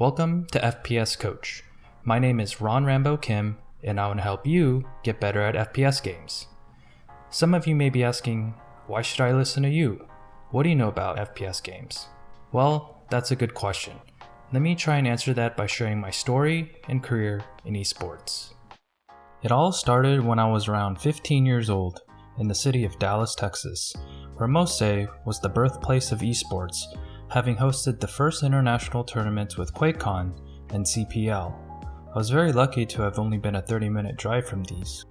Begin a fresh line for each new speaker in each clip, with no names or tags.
Welcome to FPS Coach. My name is Rambo Kim, and I want to help you get better at FPS games. Some of you may be asking, why should I listen to you? What do you know about FPS games? Well, that's a good question. Let me try and answer that by sharing my story and career in esports. It all started when I was around 15 years old in the city of Dallas, Texas, where most say was the birthplace of esports, having hosted the first international tournaments with QuakeCon and CPL. I was very lucky to have only been a 30-minute drive from these.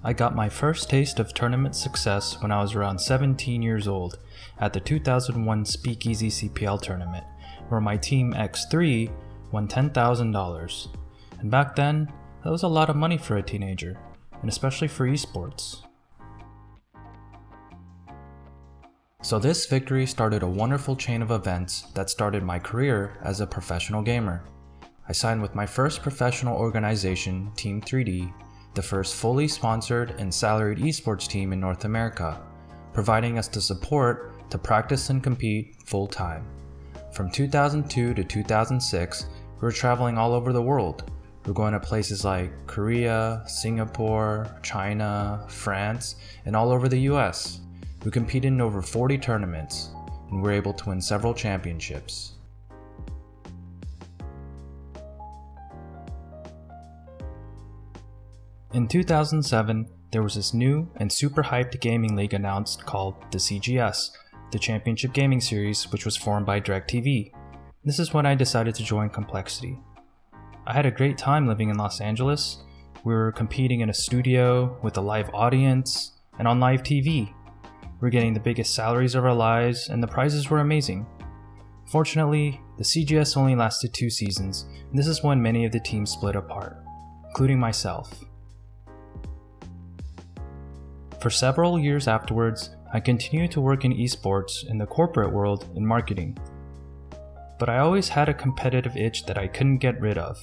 I got my first taste of tournament success when I was around 17 years old at the 2001 Speakeasy CPL tournament, where my team X3 won $10,000. And back then, that was a lot of money for a teenager, and especially for esports. So this victory started a wonderful chain of events that started my career as a professional gamer. I signed with my first professional organization, Team 3D, the first fully sponsored and salaried esports team in North America, providing us the support to practice and compete full-time. From 2002 to 2006, we were traveling all over the world. We were going to places like Korea, Singapore, China, France, and all over the US. We competed in over 40 tournaments, and were able to win several championships. In 2007, there was this new and super hyped gaming league announced called the CGS, the Championship Gaming Series, which was formed by DirecTV. This is when I decided to join Complexity. I had a great time living in Los Angeles. We were competing in a studio with a live audience and on live TV. We were getting the biggest salaries of our lives, and the prizes were amazing. Fortunately, the CGS only lasted 2 seasons, and this is when many of the teams split apart, including myself. For several years afterwards, I continued to work in esports in the corporate world in marketing. But I always had a competitive itch that I couldn't get rid of,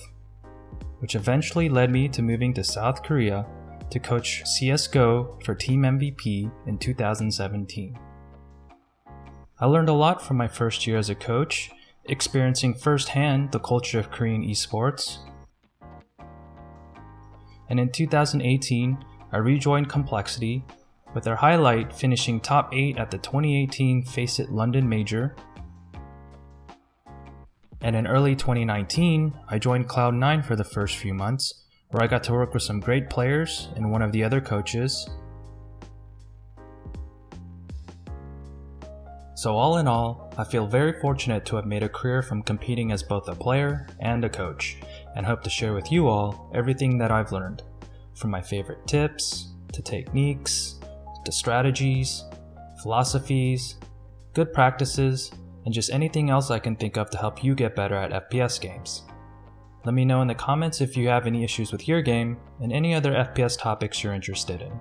which eventually led me to moving to South Korea to coach CSGO for Team MVP in 2017. I learned a lot from my first year as a coach, experiencing firsthand the culture of Korean esports. And in 2018, I rejoined Complexity, with our highlight finishing top 8 at the 2018 Faceit London Major. And in early 2019, I joined Cloud9 for the first few months, where I got to work with some great players and one of the other coaches. So all in all, I feel very fortunate to have made a career from competing as both a player and a coach, and hope to share with you all everything that I've learned, from my favorite tips, to techniques, to strategies, philosophies, good practices, and just anything else I can think of to help you get better at FPS games. Let me know in the comments if you have any issues with your game and any other FPS topics you're interested in.